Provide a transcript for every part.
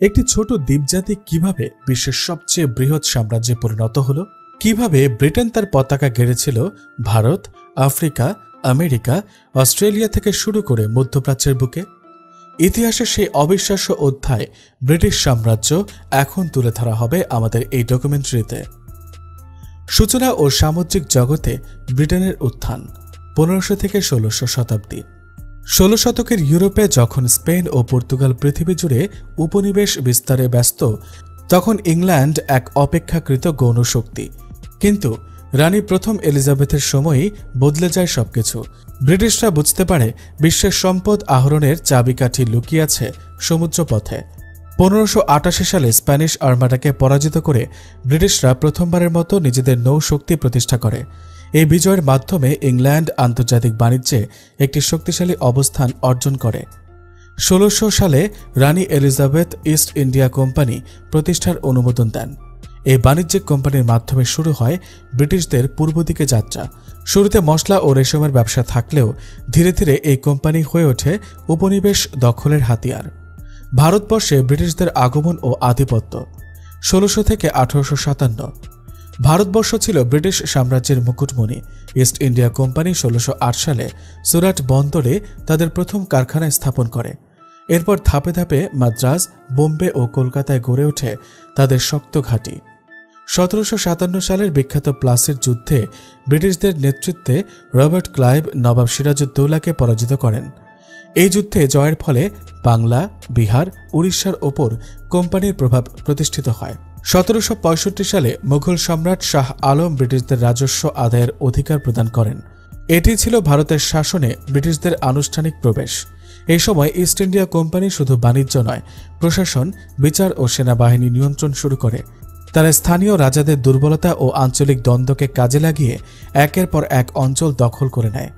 একটি ছোট দ্বীপজাতি কিভাবে বিশ্বের সবচেয়ে বৃহৎ সাম্রাজ্যে পরিণত হলো, কিভাবে ব্রিটেন তার পতাকা গেড়েছিল ভারত, আফ্রিকা, আমেরিকা, অস্ট্রেলিয়া থেকে শুরু করে মধ্যপ্রাচ্যের বুকে। ইতিহাসের সেই অবিশ্বাস্য অধ্যায় ব্রিটিশ সাম্রাজ্য এখন তুলে ধরা হবে আমাদের এই ডকুমেন্টারিতে। সূচনা ও সামুদ্রিক জগতে ব্রিটেনের উত্থান 1500 থেকে 1600 শতাব্দী। 16 শতকের ইউরোপে যখন স্পেন ও পর্তুগাল পৃথিবী জুড়ে উপনিবেশ বিস্তারে ব্যস্ত, তখন ইংল্যান্ড এক অপেক্ষাকৃত গৌণ শক্তি। কিন্তু রানী প্রথম এলিজাবেথের সময়ই বদলে যায় সবকিছু। ব্রিটিশরা বুঝতে পারে বিশ্বের সম্পদ আহরণের চাবিকাঠি লুকিয়ে আছে সমুদ্রপথে। 1588 সালে স্প্যানিশ আর্মাডাকে পরাজিত করে ব্রিটিশরা প্রথমবারের মতো নিজেদের নৌশক্তি প্রতিষ্ঠা করে। এই বিজয়ের মাধ্যমে ইংল্যান্ড আন্তর্জাতিক বাণিজ্যে একটি শক্তিশালী অবস্থান অর্জন করে। 1600 সালে রানী এলিজাবেথ ইস্ট ইন্ডিয়া কোম্পানি প্রতিষ্ঠার অনুমোদন দেন। এই বাণিজ্যিক কোম্পানির মাধ্যমে শুরু হয় ব্রিটিশদের পূর্ব দিকে যাত্রা। শুরুতে মশলা ও রেশমের ব্যবসা থাকলেও ধীরে ধীরে এই কোম্পানি হয়ে ওঠে উপনিবেশ দখলের হাতিয়ার। ভারতবর্ষে ব্রিটিশদের আগমন ও আধিপত্য 1600 থেকে 1857। ভারতবর্ষ ছিল ব্রিটিশ সাম্রাজ্যের মুকুটমণি। ইস্ট ইন্ডিয়া কোম্পানি 1608 সালে সুরাট বন্দরে তাদের প্রথম কারখানা স্থাপন করে। এরপর ধাপে ধাপে মাদ্রাজ, বোম্বে ও কলকাতায় গড়ে ওঠে তাদের শক্ত ঘাঁটি। 1757 সালের বিখ্যাত প্লাসির যুদ্ধে ব্রিটিশদের নেতৃত্বে রবার্ট ক্লাইভ নবাব সিরাজউদ্দৌলাকে পরাজিত করেন। এই যুদ্ধে জয়ের ফলে বাংলা, বিহার, উড়িষ্যার ওপর কোম্পানির প্রভাব প্রতিষ্ঠিত হয়। 1765 সালে মুঘল সম্রাট শাহ আলম ব্রিটিশদের রাজস্ব আদায়ের অধিকার প্রদান করেন। এটি ছিল ভারতের শাসনে ব্রিটিশদের আনুষ্ঠানিক প্রবেশ। এই সময় ইস্ট ইন্ডিয়া কোম্পানি শুধু বাণিজ্য নয়, প্রশাসন, বিচার ও সেনাবাহিনী নিয়ন্ত্রণ শুরু করে। তারা স্থানীয় রাজাদের দুর্বলতা ও আঞ্চলিক দ্বন্দ্বকে কাজে লাগিয়ে একের পর এক অঞ্চল দখল করে নেয়।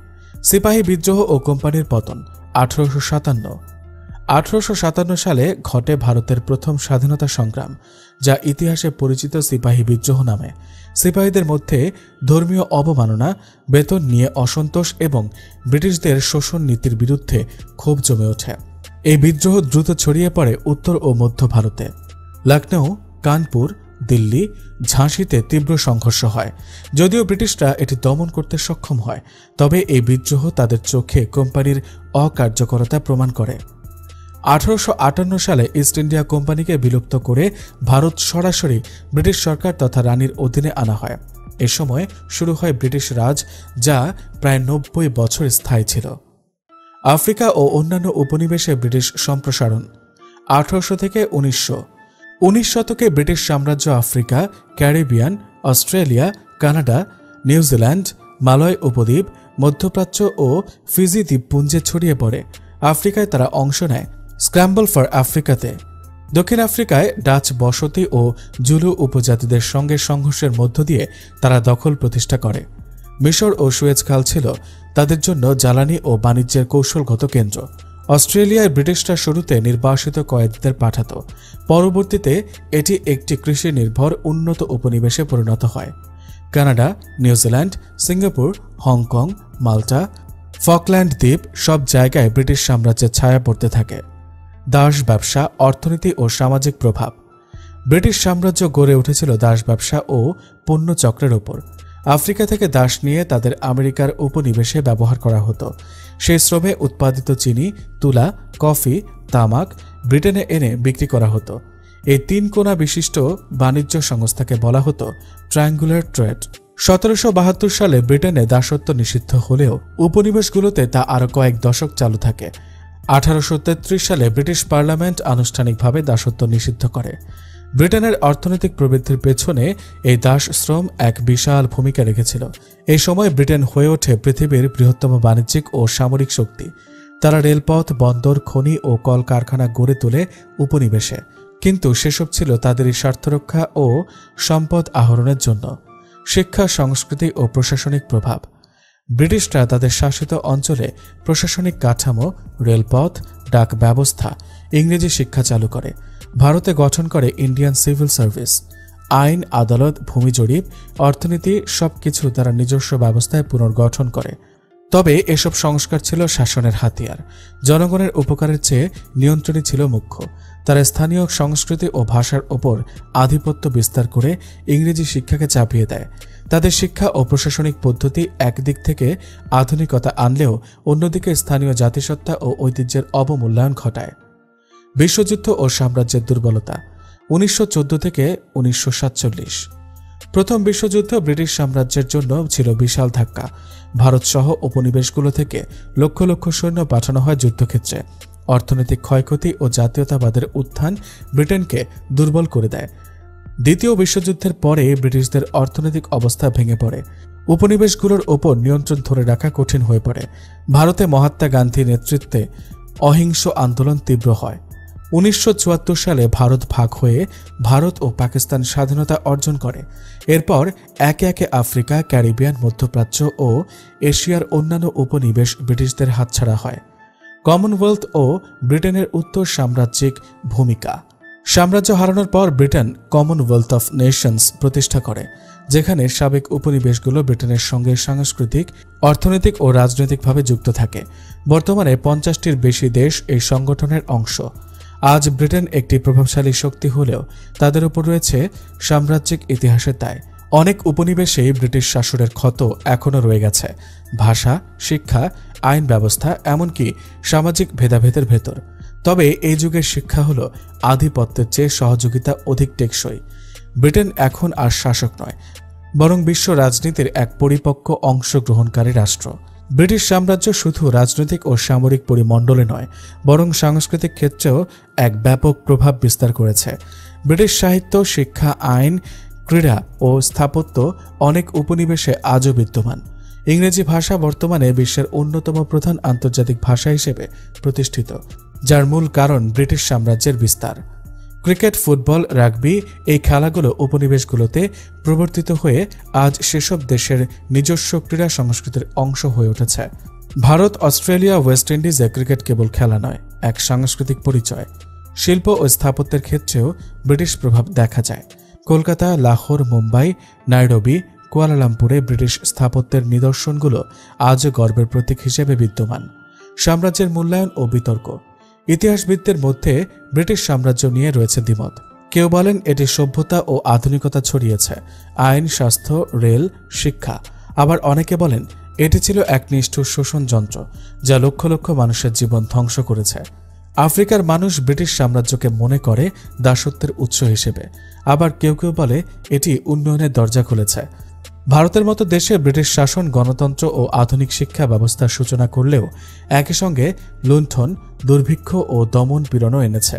সিপাহী বিদ্রোহ ও কোম্পানির পতন 1857 সালে ঘটে ভারতের প্রথম স্বাধীনতা সংগ্রাম, যা ইতিহাসে পরিচিত সিপাহী বিদ্রোহ নামে। সিপাহীদের মধ্যে ধর্মীয় অবমাননা, বেতন নিয়ে অসন্তোষ এবং ব্রিটিশদের শোষণ নীতির বিরুদ্ধে ক্ষোভ জমে ওঠে। এই বিদ্রোহ দ্রুত ছড়িয়ে পড়ে উত্তর ও মধ্য ভারতে। লখনৌ, কানপুর, দিল্লি, ঝাঁসিতে তীব্র সংঘর্ষ হয়। যদিও ব্রিটিশরা এটি দমন করতে সক্ষম হয়, তবে এই বিদ্রোহ তাদের চোখে কোম্পানির অকার্যকরতা প্রমাণ করে। 1858 সালে ইস্ট ইন্ডিয়া কোম্পানিকে বিলুপ্ত করে ভারত সরাসরি ব্রিটিশ সরকার তথা রানীর অধীনে আনা হয়। এ সময় শুরু হয় ব্রিটিশ রাজ, যা প্রায় 90 বছর স্থায়ী ছিল। আফ্রিকা ও অন্যান্য উপনিবেশে ব্রিটিশ সম্প্রসারণ 1800 থেকে 1900। 19 শতকে ব্রিটিশ সাম্রাজ্য Africa, Caribbean, Australia, Canada, New Zealand, Malay উপদ্বীপ, মধ্যপ্রাচ্য ও ফিজি দ্বীপপুঞ্জে ছড়িয়ে পড়ে। আফ্রিকায় তারা অংশ নেয় স্ক্র্যাম্বল ফর আফ্রিকাতে। দক্ষিণ আফ্রিকায় ডাচ বসতি ও জুলু উপজাতিদের সঙ্গে সংঘর্ষের মধ্য দিয়ে তারা দখল প্রতিষ্ঠা করে। মিশর ও সুয়েজ খাল ছিল তাদের জন্য জ্বালানি ও বাণিজ্যের কৌশলগত কেন্দ্র। অস্ট্রেলিয়ায় ব্রিটিশরা শুরুতে নির্বাসিত কয়েদিদের পাঠাত। পরবর্তীতে এটি একটি কৃষি নির্ভর উন্নত উপনিবেশে পরিণত হয়। কানাডা, নিউজিল্যান্ড, সিঙ্গাপুর, হংকং, মাল্টা, ফকল্যান্ড দ্বীপ সব জায়গায় ব্রিটিশ সাম্রাজ্যের ছায়া পড়তে থাকে। দাস ব্যবসা, অর্থনীতি ও সামাজিক প্রভাব। ব্রিটিশ সাম্রাজ্য গড়ে উঠেছিল দাস ব্যবসা ও পণ্য চক্রের ওপর। আফ্রিকা থেকে দাস নিয়ে তাদের আমেরিকার উপনিবেশে ব্যবহার করা হতো। সেই শ্রমে উৎপাদিত চিনি, তুলা, কফি, তামাক ব্রিটেনে এনে বিক্রি করা হতো। এই 3 কোণা বিশিষ্ট বাণিজ্য সংস্থাকে বলা হতো ট্রায়াঙ্গুলার ট্রেড। 1772 সালে ব্রিটেনে দাসত্ব নিষিদ্ধ হলেও উপনিবেশগুলোতে তা আরও কয়েক দশক চালু থাকে। 1833 সালে ব্রিটিশ পার্লামেন্ট আনুষ্ঠানিকভাবে দাসত্ব নিষিদ্ধ করে। ব্রিটেনের অর্থনৈতিক প্রবৃদ্ধির পেছনে এই দাস শ্রম এক বিশাল ভূমিকা রেখেছিল। এই সময় ব্রিটেন হয়ে ওঠে পৃথিবীর বৃহত্তম বাণিজ্যিক ও সামরিক শক্তি। তারা রেলপথ, বন্দর, খনি ও কলকারখানা গড়ে তোলে উপনিবেশে, কিন্তু সেসব ছিল তাদেরই স্বার্থরক্ষা ও সম্পদ আহরণের জন্য। শিক্ষা, সংস্কৃতি ও প্রশাসনিক প্রভাব। ব্রিটিশরা তাদের শাসিত অঞ্চলে প্রশাসনিক কাঠামো, রেলপথ, ডাক ব্যবস্থা, ইংরেজি শিক্ষা চালু করে। ভারতে গঠন করে ইন্ডিয়ান সিভিল সার্ভিস। আইন, আদালত, ভূমি জরিপ, অর্থনীতি সবকিছু তারা নিজস্ব ব্যবস্থায় পুনর্গঠন করে। তবে এসব সংস্কার ছিল শাসনের হাতিয়ার। জনগণের উপকারের চেয়ে নিয়ন্ত্রণই ছিল মুখ্য। তারা স্থানীয় সংস্কৃতি ও ভাষার ওপর আধিপত্য বিস্তার করে ইংরেজি শিক্ষাকে চাপিয়ে দেয়। তাদের শিক্ষা ও প্রশাসনিক পদ্ধতি একদিক থেকে আধুনিকতা আনলেও অন্যদিকে স্থানীয় জাতিসত্তা ও ঐতিহ্যের অবমূল্যায়ন ঘটায়। বিশ্বযুদ্ধ ও সাম্রাজ্যের দুর্বলতা। 1914 থেকে 1947। প্রথম বিশ্বযুদ্ধ ব্রিটিশ সাম্রাজ্যের জন্য ছিল বিশাল ধাক্কা। ভারতসহ উপনিবেশগুলো থেকে লক্ষ লক্ষ সৈন্য পাঠানো হয় যুদ্ধক্ষেত্রে। অর্থনৈতিক ক্ষয়ক্ষতি ও জাতীয়তাবাদের উত্থান ব্রিটেনকে দুর্বল করে দেয়। দ্বিতীয় বিশ্বযুদ্ধের পরে ব্রিটিশদের অর্থনৈতিক অবস্থা ভেঙে পড়ে। উপনিবেশগুলোর ওপর নিয়ন্ত্রণ ধরে রাখা কঠিন হয়ে পড়ে। ভারতে মহাত্মা গান্ধীর নেতৃত্বে অহিংস আন্দোলন তীব্র হয়। 1974 সালে ভারত ভাগ হয়ে ভারত ও পাকিস্তান স্বাধীনতা অর্জন করে। এরপর একে একে আফ্রিকা, ক্যারিবিয়ান, মধ্যপ্রাচ্য ও এশিয়ার অন্যান্য উপনিবেশ ব্রিটিশদের হাতছাড়া হয়। কমনওয়েলথ ও ব্রিটেনের উত্তর সাম্রাজ্যিক ভূমিকা। সাম্রাজ্য হারানোর পর ব্রিটেন কমনওয়েলথ অফ নেশনস প্রতিষ্ঠা করে, যেখানে সাবেক উপনিবেশগুলো ব্রিটেনের সঙ্গে সাংস্কৃতিক, অর্থনৈতিক ও রাজনৈতিকভাবে যুক্ত থাকে। বর্তমানে 50টির বেশি দেশ এই সংগঠনের অংশ। আজ ব্রিটেন একটি প্রভাবশালী শক্তি হলেও তাদের উপর রয়েছে সাম্রাজ্যিক ইতিহাসের দায়। অনেক উপনিবেশেই ব্রিটিশ শাসনের ক্ষত এখনও রয়ে গেছে, ভাষা, শিক্ষা, আইন ব্যবস্থা, এমনকি সামাজিক ভেদাভেদের ভেতর। তবে এই যুগের শিক্ষা হল আধিপত্যের চেয়ে সহযোগিতা অধিক টেকসই। ব্রিটেন এখন আর শাসক নয়, বরং বিশ্ব রাজনীতির এক পরিপক্ক অংশগ্রহণকারী রাষ্ট্র। ব্রিটিশ সাম্রাজ্য শুধু রাজনৈতিক ও সামরিক পরিমণ্ডলে নয়, বরং সাংস্কৃতিক ক্ষেত্রেও এক ব্যাপক প্রভাব বিস্তার করেছে। ব্রিটিশ সাহিত্য, শিক্ষা, আইন, ক্রীড়া ও স্থাপত্য অনেক উপনিবেশে আজও বিদ্যমান। ইংরেজি ভাষা বর্তমানে বিশ্বের অন্যতম প্রধান আন্তর্জাতিক ভাষা হিসেবে প্রতিষ্ঠিত, যার মূল কারণ ব্রিটিশ সাম্রাজ্যের বিস্তার। ক্রিকেট, ফুটবল, রাগবি এই খেলাগুলো উপনিবেশগুলোতে প্রবর্তিত হয়ে আজ সেসব দেশের নিজস্ব ক্রীড়া সংস্কৃতির অংশ হয়ে উঠেছে। ভারত, অস্ট্রেলিয়া, ওয়েস্ট ইন্ডিজে ক্রিকেট কেবল খেলা নয়, এক সাংস্কৃতিক পরিচয়। শিল্প ও স্থাপত্যের ক্ষেত্রেও ব্রিটিশ প্রভাব দেখা যায়। কলকাতা, লাহোর, মুম্বাই, নাইরোবি, কুয়ালালামপুরে ব্রিটিশ স্থাপত্যের নিদর্শনগুলো আজও গর্বের প্রতীক হিসেবে বিদ্যমান। সাম্রাজ্যের মূল্যায়ন ও বিতর্ক। ইতিহাসবিদদের মধ্যে ব্রিটিশ সাম্রাজ্য নিয়ে রয়েছে দ্বিমত। কেউ বলেন এটি সভ্যতা ও আধুনিকতা ছড়িয়েছে, আইন, স্বাস্থ্য, রেল, শিক্ষা। আবার অনেকে বলেন এটি ছিল এক নিষ্ঠুর শোষণ যন্ত্র, যা লক্ষ লক্ষ মানুষের জীবন ধ্বংস করেছে। আফ্রিকার মানুষ ব্রিটিশ সাম্রাজ্যকে মনে করে দাসত্বের উৎস হিসেবে। আবার কেউ কেউ বলে এটি উন্নয়নের দরজা খুলেছে। ভারতের মতো দেশে ব্রিটিশ শাসন গণতন্ত্র ও আধুনিক শিক্ষা ব্যবস্থার সূচনা করলেও একই সঙ্গে লুণ্ঠন, দুর্ভিক্ষ ও দমন পীড়নও এনেছে।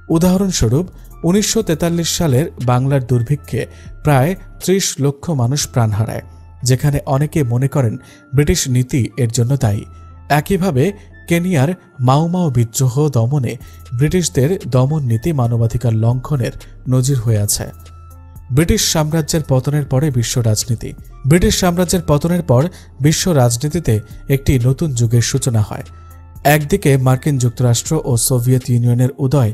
উদাহরণস্বরূপ 1943 সালের বাংলার দুর্ভিক্ষে প্রায় 30 লক্ষ মানুষ প্রাণ হারায়, যেখানে অনেকে মনে করেন ব্রিটিশ নীতি এর জন্য দায়ী। একইভাবে কেনিয়ার মাও বিদ্রোহ দমনে ব্রিটিশদের দমন নীতি মানবাধিকার লঙ্ঘনের নজির হয়ে আছে। ব্রিটিশ সাম্রাজ্যের পতনের পরে বিশ্ব রাজনীতি। ব্রিটিশ সাম্রাজ্যের পতনের পর বিশ্ব রাজনীতিতে একটি নতুন যুগের সূচনা হয়। একদিকে মার্কিন যুক্তরাষ্ট্র ও সোভিয়েত ইউনিয়নের উদয়,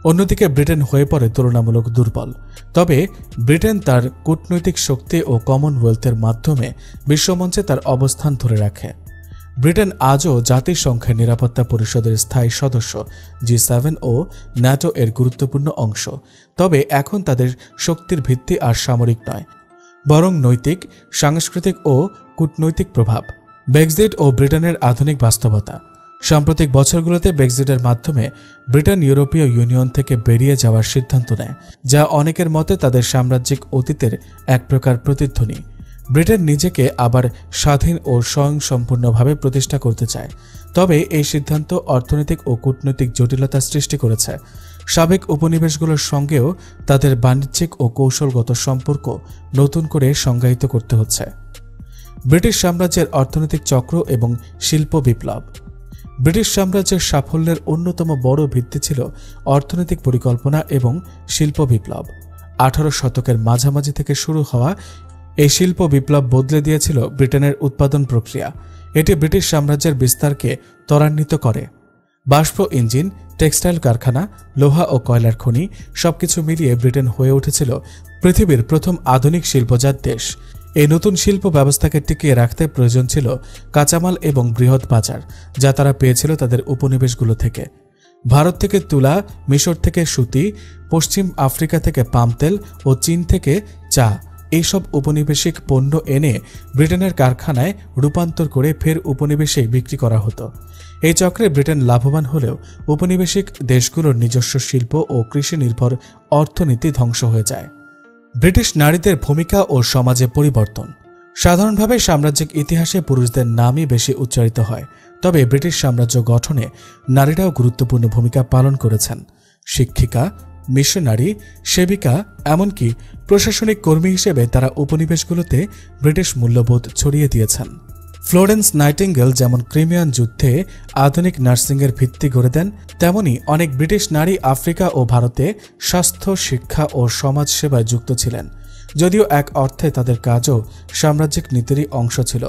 অন্যদিকে ব্রিটেন হয়ে পড়ে তুলনামূলক দুর্বল। তবে ব্রিটেন তার কূটনৈতিক শক্তি ও কমনওয়েলথের মাধ্যমে বিশ্বমঞ্চে তার অবস্থান ধরে রাখে। ব্রিটেন আজও জাতিসংঘের নিরাপত্তা পরিষদের স্থায়ী সদস্য, G7 ও ন্যাটো এর গুরুত্বপূর্ণ অংশ। তবে এখন তাদের শক্তির ভিত্তি আর সামরিক নয়, বরং নৈতিক, সাংস্কৃতিক ও কূটনৈতিক প্রভাব। ব্রেক্সিট ও ব্রিটেনের আধুনিক বাস্তবতা। সাম্প্রতিক বছরগুলোতে ব্রেক্সিটের মাধ্যমে ব্রিটেন ইউরোপীয় ইউনিয়ন থেকে বেরিয়ে যাওয়ার সিদ্ধান্ত নেয়, যা অনেকের মতে তাদের সাম্রাজ্যিক অতীতের এক প্রকার প্রতিধ্বনি। ব্রিটেন নিজেকে আবার স্বাধীন ও স্বয়ংসম্পূর্ণভাবে প্রতিষ্ঠা করতে চায়। তবে এই সিদ্ধান্ত অর্থনৈতিক ও কূটনৈতিক জটিলতা সৃষ্টি করেছে। সাবেক উপনিবেশগুলোর সঙ্গেও তাদের বাণিজ্যিক ও কৌশলগত সম্পর্ক নতুন করে সংজ্ঞায়িত করতে হচ্ছে। ব্রিটিশ সাম্রাজ্যের অর্থনৈতিক চক্র এবং শিল্প বিপ্লব। ব্রিটিশ সাম্রাজ্যের সাফল্যের অন্যতম বড় ভিত্তি ছিল অর্থনৈতিক পরিকল্পনা এবং শিল্প বিপ্লব। 18 শতকের মাঝামাঝি থেকে শুরু হওয়া এই শিল্প বিপ্লব বদলে দিয়েছিল ব্রিটেনের উৎপাদন প্রক্রিয়া। এটি ব্রিটিশ সাম্রাজ্যের বিস্তারকে ত্বরান্বিত করে। বাষ্প ইঞ্জিন, টেক্সটাইল কারখানা, লোহা ও কয়লার খনি সবকিছু মিলিয়ে ব্রিটেন হয়ে উঠেছিল পৃথিবীর প্রথম আধুনিক শিল্পজাত দেশ। এই নতুন শিল্প ব্যবস্থাকে টিকিয়ে রাখতে প্রয়োজন ছিল কাঁচামাল এবং বৃহৎ বাজার, যা তারা পেয়েছিল তাদের উপনিবেশগুলো থেকে। ভারত থেকে তুলা, মিশর থেকে সুতি, পশ্চিম আফ্রিকা থেকে পাম তেল ও চীন থেকে চা এইসব উপনিবেশিক পণ্য এনে ব্রিটেনের কারখানায় রূপান্তর করে ফের উপনিবেশে বিক্রি করা হতো। এই চক্রে ব্রিটেন লাভবান হলেও উপনিবেশিক দেশগুলোর নিজস্ব শিল্প ও কৃষি নির্ভর অর্থনীতি ধ্বংস হয়ে যায়। ব্রিটিশ নারীদের ভূমিকা ও সমাজে পরিবর্তন। সাধারণভাবে সাম্রাজ্যিক ইতিহাসে পুরুষদের নামই বেশি উচ্চারিত হয়, তবে ব্রিটিশ সাম্রাজ্য গঠনে নারীরাও গুরুত্বপূর্ণ ভূমিকা পালন করেছেন। শিক্ষিকা, মিশনারি, সেবিকা, এমনকি প্রশাসনিক কর্মী হিসেবে তারা উপনিবেশগুলোতে ব্রিটিশ মূল্যবোধ ছড়িয়ে দিয়েছেন। ফ্লোরেন্স নাইটিঙ্গেল যেমন ক্রিমিয়ান যুদ্ধে আধুনিক নার্সিংয়ের ভিত্তি গড়ে দেন, তেমনি অনেক ব্রিটিশ নারী আফ্রিকা ও ভারতে স্বাস্থ্য, শিক্ষা ও সমাজ সেবায় যুক্ত ছিলেন। যদিও এক অর্থে তাদের কাজও সাম্রাজ্যিক নীতিরই অংশ ছিল,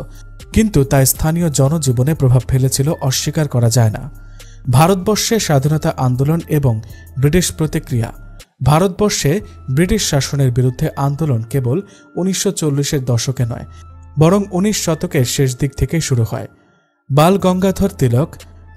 কিন্তু তা স্থানীয় জনজীবনে প্রভাব ফেলেছিল অস্বীকার করা যায় না। ভারতবর্ষে স্বাধীনতা আন্দোলন এবং ব্রিটিশ প্রতিক্রিয়া। ভারতবর্ষে ব্রিটিশ শাসনের বিরুদ্ধে আন্দোলন কেবল 1940-এর দশকে নয়, বরং 19 শতকের শেষ দিক থেকে শুরু হয়। বাল গঙ্গাধর তিলক,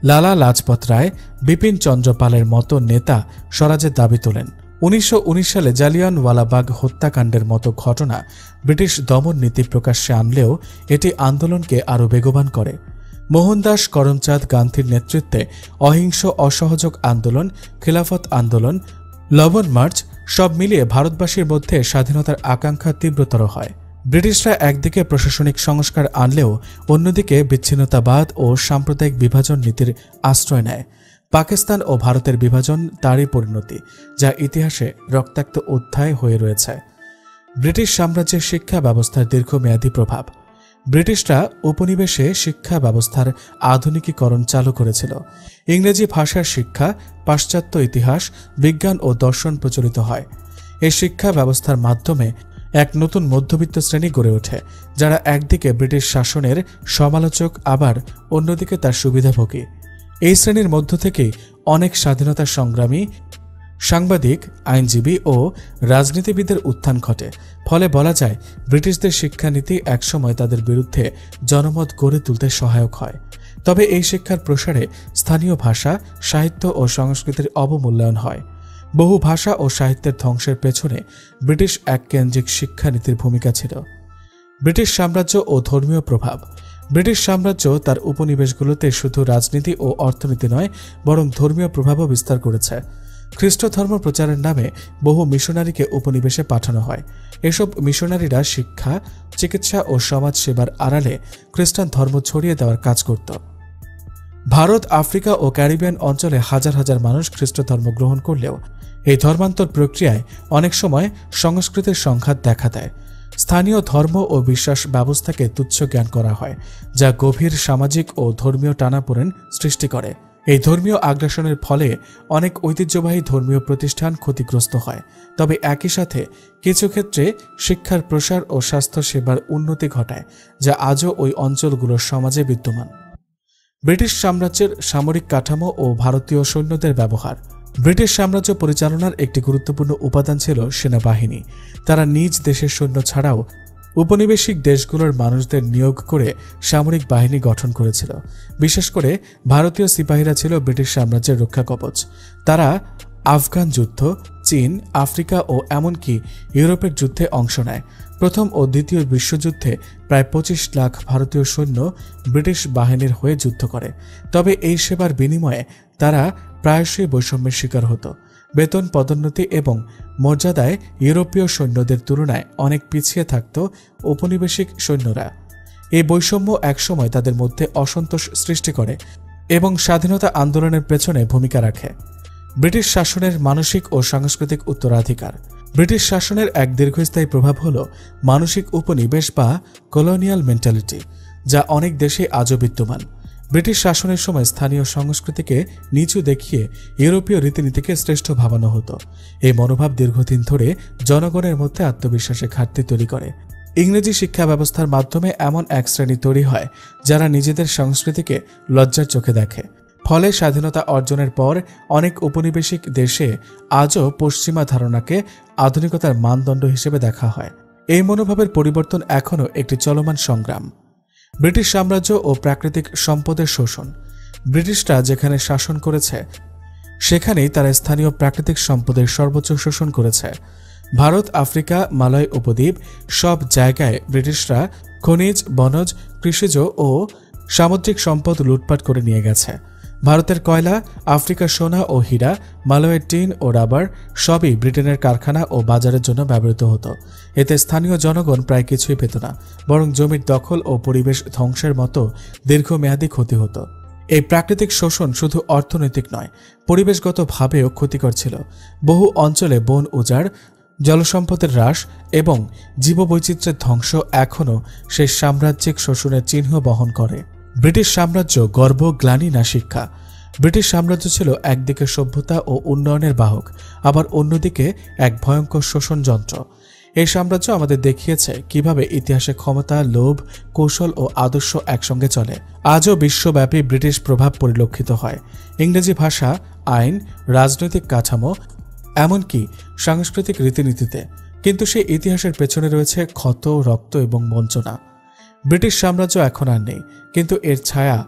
লালা লাজপত রায়, বিপিন চন্দ্র পালের মতো নেতা স্বরাজের দাবি তোলেন। 1919 সালে জালিয়ানওয়ালাবাগ হত্যাকাণ্ডের মতো ঘটনা ব্রিটিশ দমন নীতি প্রকাশ্যে আনলেও এটি আন্দোলনকে আরও বেগবান করে। মোহনদাস করমচাঁদ গান্ধীর নেতৃত্বে অহিংস অসহযোগ আন্দোলন, খিলাফত আন্দোলন, লবণ মার্চ সব মিলিয়ে ভারতবাসীর মধ্যে স্বাধীনতার আকাঙ্ক্ষা তীব্রতর হয়। ব্রিটিশরা একদিকে প্রশাসনিক সংস্কার আনলেও অন্যদিকে বিচ্ছিন্নতাবাদ ও সাম্প্রদায়িক বিভাজন নীতির আশ্রয় নেয়। পাকিস্তান ও ভারতের বিভাজন তারই পরিণতি, যা ইতিহাসে রক্তাক্ত অধ্যায় হয়ে রয়েছে। ব্রিটিশ সাম্রাজ্যের শিক্ষা ব্যবস্থার দীর্ঘমেয়াদী প্রভাব। ব্রিটিশরা উপনিবেশে শিক্ষা ব্যবস্থার আধুনিকীকরণ চালু করেছিল। ইংরেজি ভাষার শিক্ষা, পাশ্চাত্য ইতিহাস, বিজ্ঞান ও দর্শন প্রচলিত হয়। এই শিক্ষা ব্যবস্থার মাধ্যমে এক নতুন মধ্যবিত্ত শ্রেণী গড়ে ওঠে, যারা একদিকে ব্রিটিশ শাসনের সমালোচক, আবার অন্যদিকে তার সুবিধাভোগী। এই শ্রেণীর মধ্য থেকেই অনেক স্বাধীনতা সংগ্রামী, সাংবাদিক, আইনজীবী ও রাজনীতিবিদের উত্থান ঘটে। ফলে বলা যায়, ব্রিটিশদের শিক্ষানীতি একসময় তাদের বিরুদ্ধে জনমত গড়ে তুলতে সহায়ক হয়। তবে এই শিক্ষার প্রসারে স্থানীয় ভাষা, সাহিত্য ও সংস্কৃতির অবমূল্যায়ন হয়। বহু ভাষা ও সাহিত্যের ধ্বংসের পেছনে ব্রিটিশ এককেন্দ্রিক শিক্ষানীতির ভূমিকা ছিল। ব্রিটিশ সাম্রাজ্য ও ধর্মীয় প্রভাব। ব্রিটিশ সাম্রাজ্য তার উপনিবেশগুলোতে শুধু রাজনীতি ও অর্থনীতি নয়, বরং ধর্মীয় প্রভাবও বিস্তার করেছে। খ্রিস্ট ধর্ম প্রচারের নামে বহু মিশনারিকে উপনিবেশে পাঠানো হয়। এসব মিশনারিরা শিক্ষা, চিকিৎসা ও সমাজ সেবার আড়ালে খ্রিস্টান ধর্ম ছড়িয়ে দেওয়ার কাজ করত। ভারত, আফ্রিকা ও ক্যারিবিয়ান অঞ্চলে হাজার হাজার মানুষ খ্রিস্ট ধর্ম গ্রহণ করলেও এই ধর্মান্তর প্রক্রিয়ায় অনেক সময় সংস্কৃতির সংঘাত দেখা দেয়। স্থানীয় ধর্ম ও বিশ্বাস ব্যবস্থাকে তুচ্ছ জ্ঞান করা হয়, যা গভীর সামাজিক ও ধর্মীয় টানাপোড়েন সৃষ্টি করে। এই ধর্মীয় আগ্রাসনের ফলে অনেক ঐতিহ্যবাহী ধর্মীয় প্রতিষ্ঠান ক্ষতিগ্রস্ত হয়। তবে একই সাথে কিছু ক্ষেত্রে শিক্ষার প্রসার ও স্বাস্থ্য সেবার উন্নতি ঘটায়, যা আজও ওই অঞ্চলগুলোর সমাজে বিদ্যমান। ব্রিটিশ সাম্রাজ্যের সামরিক কাঠামো ও ভারতীয় সৈন্যদের ব্যবহার। ব্রিটিশ সাম্রাজ্য পরিচালনার একটি গুরুত্বপূর্ণ উপাদান ছিল সেনাবাহিনী। তারা নিজ দেশের সৈন্য ছাড়াও উপনিবেশিক দেশগুলোর মানুষদের নিয়োগ করে সামরিক বাহিনী গঠন করেছিল। বিশেষ করে ভারতীয় সিপাহীরা ছিল ব্রিটিশ সাম্রাজ্যের রক্ষা কবচ। তারা আফগান যুদ্ধ, চীন, আফ্রিকা ও এমনকি ইউরোপের যুদ্ধে অংশ নেয়। প্রথম ও দ্বিতীয় বিশ্বযুদ্ধে প্রায় 25 লাখ ভারতীয় সৈন্য ব্রিটিশ বাহিনীর হয়ে যুদ্ধ করে। তবে এই সেবার বিনিময়ে তারা প্রায়শই বৈষম্যের শিকার হতো। বেতন, পদোন্নতি এবং মর্যাদায় ইউরোপীয় সৈন্যদের তুলনায় অনেক পিছিয়ে থাকত ঔপনিবেশিক সৈন্যরা। এই বৈষম্য একসময় তাদের মধ্যে অসন্তোষ সৃষ্টি করে এবং স্বাধীনতা আন্দোলনের পেছনে ভূমিকা রাখে। ব্রিটিশ শাসনের মানসিক ও সাংস্কৃতিক উত্তরাধিকার। ব্রিটিশ শাসনের এক দীর্ঘস্থায়ী প্রভাব হল মানসিক উপনিবেশ বা কলোনিয়াল মেন্টালিটি, যা অনেক দেশে আজও বিদ্যমান। ব্রিটিশ শাসনের সময় স্থানীয় সংস্কৃতিকে নিচু দেখিয়ে ইউরোপীয় রীতিনীতিকে শ্রেষ্ঠ ভাবানো হতো। এই মনোভাব দীর্ঘদিন ধরে জনগণের মধ্যে আত্মবিশ্বাসে ঘাটতি তৈরি করে। ইংরেজি শিক্ষা ব্যবস্থার মাধ্যমে এমন এক শ্রেণী তৈরি হয় যারা নিজেদের সংস্কৃতিকে লজ্জার চোখে দেখে। ফলে স্বাধীনতা অর্জনের পর অনেক উপনিবেশিক দেশে আজও পশ্চিমা ধারণাকে আধুনিকতার মানদণ্ড হিসেবে দেখা হয়। এই মনোভাবের পরিবর্তন এখনও একটি চলমান সংগ্রাম। ব্রিটিশ সাম্রাজ্য ও প্রাকৃতিক সম্পদের শোষণ। ব্রিটিশরা যেখানে শাসন করেছে সেখানেই তারা স্থানীয় প্রাকৃতিক সম্পদের সর্বোচ্চ শোষণ করেছে। ভারত, আফ্রিকা, মালয় উপদ্বীপ সব জায়গায় ব্রিটিশরা খনিজ, বনজ, কৃষিজ ও সামুদ্রিক সম্পদ লুটপাট করে নিয়ে গেছে। ভারতের কয়লা, আফ্রিকার সোনা ও হীরা, মালয়ের টিন ও রাবার সবই ব্রিটেনের কারখানা ও বাজারের জন্য ব্যবহৃত হতো। এতে স্থানীয় জনগণ প্রায় কিছুই পেত না, বরং জমির দখল ও পরিবেশ ধ্বংসের মতো দীর্ঘমেয়াদী ক্ষতি হতো। এই প্রাকৃতিক শোষণ শুধু অর্থনৈতিক নয়, পরিবেশগতভাবেও ক্ষতিকর ছিল। বহু অঞ্চলে বন উজাড়, জলসম্পদের হ্রাস এবং জীববৈচিত্র্যের ধ্বংস এখনও সেই সাম্রাজ্যিক শোষণের চিহ্ন বহন করে। ব্রিটিশ সাম্রাজ্য গর্ব, গ্লানি না শিক্ষা। ব্রিটিশ সাম্রাজ্য ছিল একদিকে সভ্যতা ও উন্নয়নের বাহক, আবার অন্যদিকে এক ভয়ঙ্কর শোষণ যন্ত্র। এই সাম্রাজ্য আমাদের দেখিয়েছে কিভাবে ইতিহাসে ক্ষমতা, লোভ, কৌশল ও আদর্শ একসঙ্গে চলে। আজও বিশ্বব্যাপী ব্রিটিশ প্রভাব পরিলক্ষিত হয়, ইংরেজি ভাষা, আইন, রাজনৈতিক কাঠামো, এমনকি সাংস্কৃতিক রীতিনীতিতে। কিন্তু সেই ইতিহাসের পেছনে রয়েছে ক্ষত, রক্ত এবং বঞ্চনা। ব্রিটিশ সাম্রাজ্য এখন আর নেই, কিন্তু এর ছায়া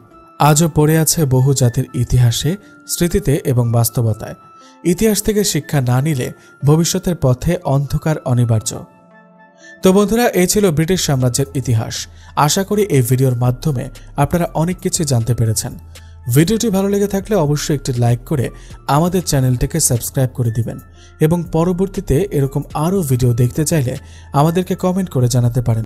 আজও পড়ে আছে বহু জাতির ইতিহাসে, স্মৃতিতে এবং বাস্তবতায়। ইতিহাস থেকে শিক্ষা না নিলে ভবিষ্যতের পথে অন্ধকার অনিবার্য। তো বন্ধুরা, এই ছিল ব্রিটিশ সাম্রাজ্যের ইতিহাস। আশা করি এই ভিডিওর মাধ্যমে আপনারা অনেক কিছু জানতে পেরেছেন। ভিডিওটি ভালো লেগে থাকলে অবশ্যই একটি লাইক করে আমাদের চ্যানেলটিকে সাবস্ক্রাইব করে দিবেন এবং পরবর্তীতে এরকম আরও ভিডিও দেখতে চাইলে আমাদেরকে কমেন্ট করে জানাতে পারেন।